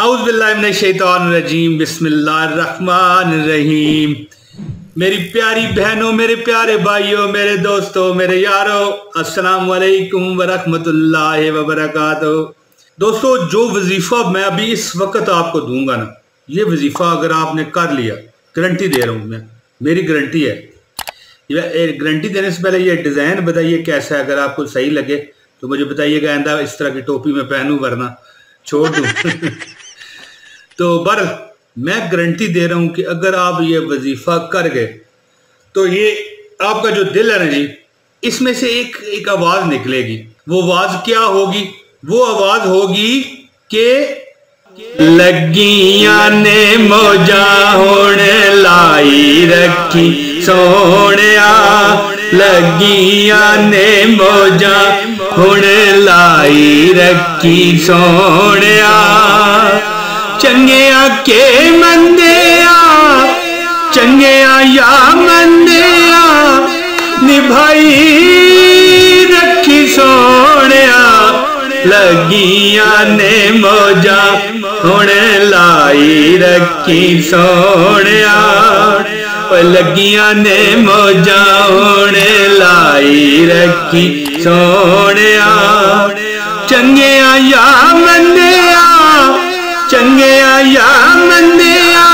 औज़ बिल्लाहि मिनश शैतानिर रजीम बिस्मिल्लाहिर्रहमानिर्रहीम। मेरी प्यारी बहनों, मेरे प्यारे भाइयों, मेरे दोस्तों, मेरे यारों, अस्सलाम वालेकुम वरहमतुल्लाहि वबरकातुहू। दोस्तों, जो वजीफा मैं अभी इस वक्त आपको दूंगा ना, ये वजीफा अगर आपने कर लिया, गारंटी दे रहा हूँ मैं, मेरी गारंटी है। गारंटी देने से पहले ये डिज़ाइन बताइए कैसा है। अगर आपको सही लगे तो मुझे बताइएगा, आइंदा इस तरह की टोपी मैं पहनूं, वरना छोड़ दूं। तो मैं गारंटी दे रहा हूं कि अगर आप ये वजीफा कर गए तो ये आपका जो दिल है ना जी, इसमें से एक आवाज निकलेगी। वो आवाज क्या होगी? वो आवाज होगी कि लगियां ने मौजा होने लाई रखी सोहणिया, लगियां ने मौजा होने लाई रखी सोहणिया, चंगिया के मंदिया, चंगिया या मंदिया निभाई रखी सोहणिया, लगियां ने मौजा होने लाई रखी सोहणिया, लगियां ने मौजा होने लाई रखी सोहणिया, चंगिया या मंदिया, चंगिया या मंदिया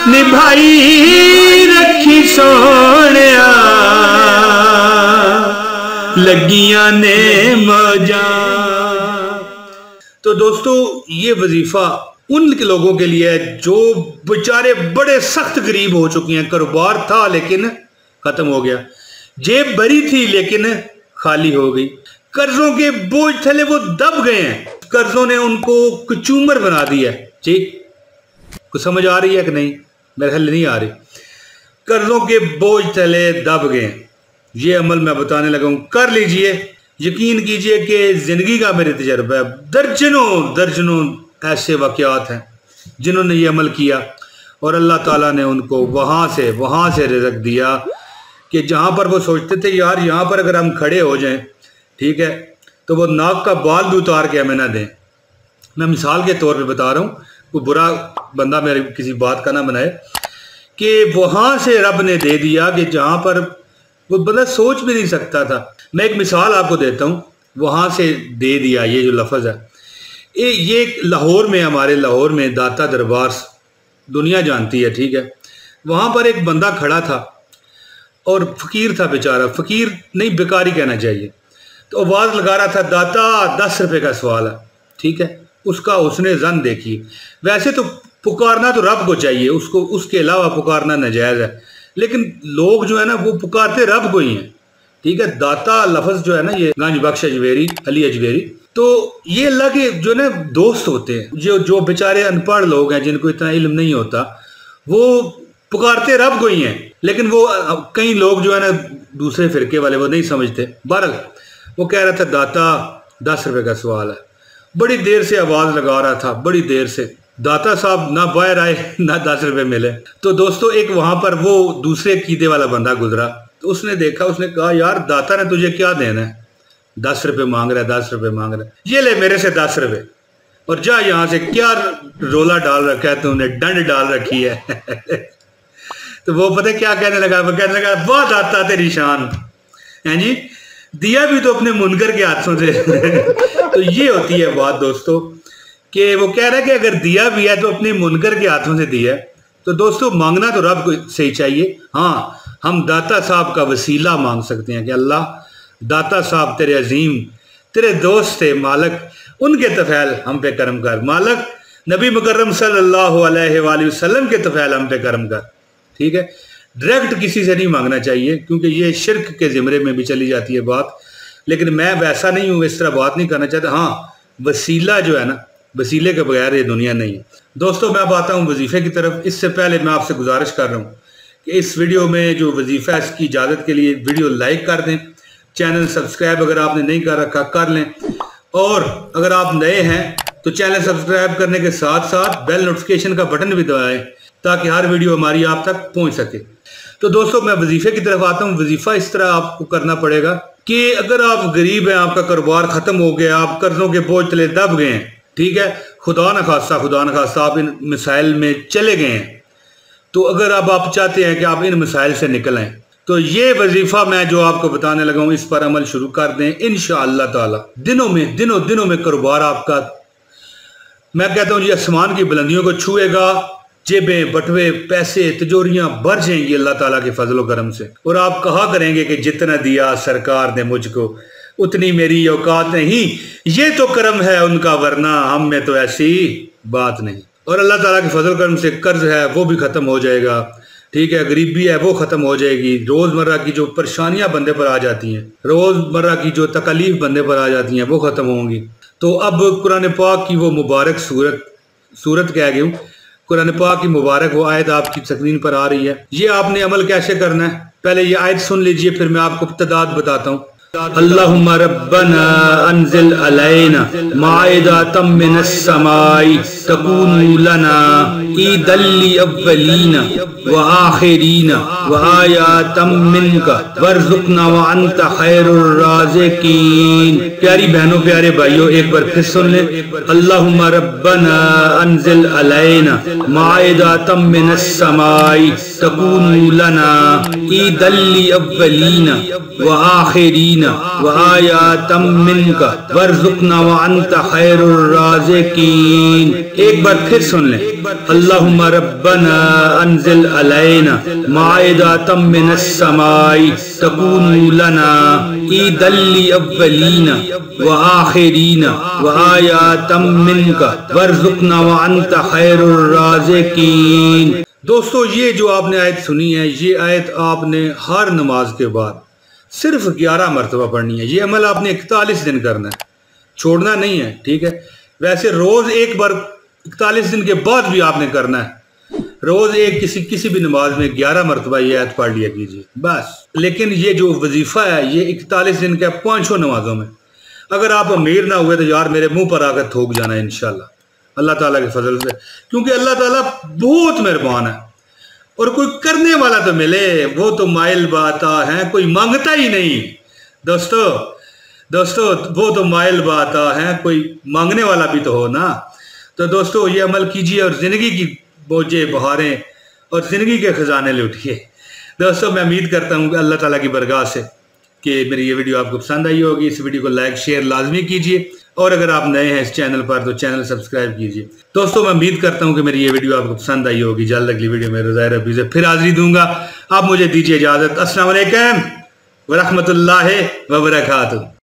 निभाई रखी सोहणिया, लगियां ने मौजा। तो दोस्तों, ये वजीफा उन लोगों के लिए है जो बेचारे बड़े सख्त गरीब हो चुके हैं। कारोबार था लेकिन खत्म हो गया, जेब भरी थी लेकिन खाली हो गई, कर्जों के बोझ थले वो दब गए हैं, कर्जों ने उनको कचूमर बना दिया। ठीक, कुछ समझ आ रही है कि नहीं? मेरे ख्याल नहीं आ रही। कर्जों के बोझ तले दब गए। ये अमल मैं बताने लगा हूं, कर लीजिए। यकीन कीजिए कि जिंदगी का मेरे तजर्बा है। दर्जनों दर्जनों ऐसे वाकयात हैं जिन्होंने ये अमल किया और अल्लाह ताला ने उनको वहां से रिज़्क़ दिया कि जहां पर वो सोचते थे यार यहाँ पर अगर हम खड़े हो जाएं, ठीक है, तो वो नाक का बाल भी उतार के हमें ना दें। मैं मिसाल के तौर पे बता रहा हूँ, कोई बुरा बंदा मेरे किसी बात का ना बनाए, कि वहां से रब ने दे दिया कि जहां पर वो बंदा सोच भी नहीं सकता था। मैं एक मिसाल आपको देता हूँ, वहां से दे दिया, ये जो लफ्ज़ है, ये लाहौर में, हमारे लाहौर में दाता दरबार दुनिया जानती है, ठीक है। वहां पर एक बंदा खड़ा था और फकीर था बेचारा, फकीर नहीं बेकारी कहना चाहिए। तो आवाज़ लगा रहा था, दाता 10 रुपए का सवाल है, ठीक है। उसका उसने जन देखी। वैसे तो पुकारना तो रब को चाहिए, उसको उसके अलावा पुकारना नाजायज़ है, लेकिन लोग जो है ना वो पुकारते रब को ही हैं, ठीक है। दाता लफ्ज़ जो है ना, ये गंज बख्श अजमेरी, अली अजमेरी, तो ये अल्लाह के जो ना दोस्त होते हैं, जो बेचारे अनपढ़ लोग हैं, जिनको इतना इल्म नहीं होता, वो पुकारते रब को ही हैं। लेकिन वो कई लोग जो है ना दूसरे फिरके वाले, वो नहीं समझते। बहरहाल वो कह रहा था दाता 10 रुपए का सवाल है। बड़ी देर से आवाज़ लगा रहा था, बड़ी देर से। दाता साहब ना बाहर आए ना 10 रुपए मिले। तो दोस्तों, एक वहां पर वो दूसरे कीदे वाला बंदा गुजरा, तो उसने देखा, उसने कहा यार दाता ने तुझे क्या देना है, 10 रुपए मांग रहा है, 10 रुपए मांग रहा है, ये ले मेरे से 10 रुपए और जा यहाँ से। क्या रोला डाल रखा है तुमने, डंड डाल रखी है। तो वो पता क्या कहने लगा? वो कहने लगा, वाह दाता तेरी शान है जी, दिया भी तो अपने मुनकर के हाथों से। तो ये होती है बात दोस्तों, कि वो कह रहा है कि अगर दिया भी है तो अपने मुनकर के हाथों से दिया। तो दोस्तों, मांगना तो रब को से ही चाहिए। हाँ, हम दाता साहब का वसीला मांग सकते हैं कि अल्लाह, दाता साहब तेरे अजीम, तेरे दोस्त थे मालक, उनके तफैल हम पे करम कर। मालक, नबी मुकर्रम सल्लल्लाहु अलैहि वसल्लम के तफैल हम पे करम कर, ठीक है। डायरेक्ट किसी से नहीं मांगना चाहिए, क्योंकि ये शिरक के ज़िमरे में भी चली जाती है बात। लेकिन मैं वैसा नहीं हूँ, इस तरह बात नहीं करना चाहता। हाँ, वसीला जो है ना, वसीले के बगैर ये दुनिया नहीं है। दोस्तों, मैं अब आता हूँ वजीफे की तरफ। इससे पहले मैं आपसे गुजारिश कर रहा हूँ कि इस वीडियो में जो वजीफा है, इसकी इजाज़त के लिए वीडियो लाइक कर दें, चैनल सब्सक्राइब अगर आपने नहीं कर रखा कर लें, और अगर आप नए हैं तो चैनल सब्सक्राइब करने के साथ साथ बेल नोटिफिकेशन का बटन भी दबाएं, ताकि हर वीडियो हमारी आप तक पहुँच सके। तो दोस्तों, मैं वजीफे की तरफ आता हूँ। वजीफा इस तरह आपको करना पड़ेगा कि अगर आप गरीब हैं, आपका कारोबार खत्म हो गया, आप कर्जों के बोझ तले दब गए हैं, ठीक है, خدا نہ خواستہ آپ ان مسائل میں چلے گئے ہیں، تو اگر اب آپ چاہتے ہیں کہ آپ ان مسائل سے نکل آئیں تو یہ وظیفہ میں جو آپ کو بتانے لگا ہوں اس پر عمل شروع کر دیں انشاءاللہ تعالی۔ دنوں میں کاروبار آپ کا، میں کہتا ہوں یہ آسمان کی بلندیوں کو چھوئے گا، جیبیں، بٹوے، پیسے، تجوریاں بھر جائیں گی اللہ تعالیٰ کے فضل و کرم سے، اور آپ کہا کریں گے کہ جتنا دیا سرکار نے مجھ کو اتنی میری اوقات نہیں، یہ تو کرم ہے ان کا ورنہ ہم میں تو ایسی بات نہیں۔ اور اللہ تعالیٰ کے فضل و کرم سے قرض ہے وہ بھی ختم ہو جائے گا، ٹھیک ہے، غریبی ہے وہ ختم ہو جائے گی، روزمرہ کی جو پریشانیاں بندے پر آ جاتی ہیں، روزمرہ کی جو تکالیف بندے پر آ جاتی ہیں وہ ختم ہوں گی۔ تو اب قرآن پاک کی وہ مبارک سورت کہہ گئی ہوں، قرآن پاک کی مبارک وہ آیت آپ کی سکرین پر آ رہی ہے۔ یہ آپ نے عمل کیسے کرنا ہے، پہلے یہ آیت سن لیجئے، پھر میں آپ کو ابتداء بتاتا ہوں۔ اللہم ربنا انزل علینا مائدۃ من السماء تکون لنا عیدا للاولین والآخرین وآیۃ منک وارزقنا وانت خیر الرازقین۔ پیاری بہنوں، پیارے بھائیوں، ایک بار پھر سن لیں۔ اللہم ربنا انزل علینا مائدۃ من السماء تکون لنا عیدا للاولین والآخرین وآیات منک وارزقنا وانت خیر الرازقین۔ ایک بار پھر سن لیں۔ اللہم ربنا انزل علینا مائدۃ من السماء تکون لنا عیدا للاولین والآخرین وآیات منک وارزقنا وانت خیر الرازقین۔ دوستو، یہ جو آپ نے آیت سنی ہے، یہ آیت آپ نے ہر نماز کے بعد صرف 11 مرتبہ پڑھنی ہے۔ یہ عمل آپ نے 41 دن کرنا ہے، چھوڑنا نہیں ہے، ٹھیک ہے۔ ویسے روز ایک بار 41 دن کے بعد بھی آپ نے کرنا ہے، روز ایک کسی بھی نماز میں 11 مرتبہ یہ آیت پڑھ لیا کیجیے بس۔ لیکن یہ جو وظیفہ ہے یہ 41 دن کا 5 نمازوں میں۔ اگر آپ امیر نہ ہوئے تو یار میرے منہ پر آ کر تھوک جانا ہے انشاءاللہ اللہ تعالیٰ کے فضل سے، کیونکہ اللہ تعالیٰ بہت مہربان ہے، اور کوئی کرنے والا تو ملے، وہ تو مائل باتا ہے، کوئی مانگتا ہی نہیں۔ دوستو وہ تو مائل باتا ہے، کوئی مانگنے والا بھی تو ہو نا۔ تو دوستو یہ عمل کیجئے اور زندگی کی بوجھیں بہاریں اور زندگی کے خزانے لوٹیے۔ دوستو میں امید کرتا ہوں کہ اللہ تعالیٰ کی برکات سے کہ میری یہ ویڈیو آپ کو پسند آئی ہوگی۔ اس ویڈیو کو لائک شیئر لازمی کیجئے، اور اگر آپ نئے ہیں اس چینل پر تو چینل سبسکرائب کیجئے۔ دوستو میں امید کرتا ہوں کہ میری یہ ویڈیو آپ کو پسند آئی ہوگی۔ جلد اگلی ویڈیو میں ظاہر حفیظ سے پھر حاضری دوں گا۔ آپ مجھے دیجئے اجازت۔ السلام علیکم ورحمۃ اللہ وبرکاتہ۔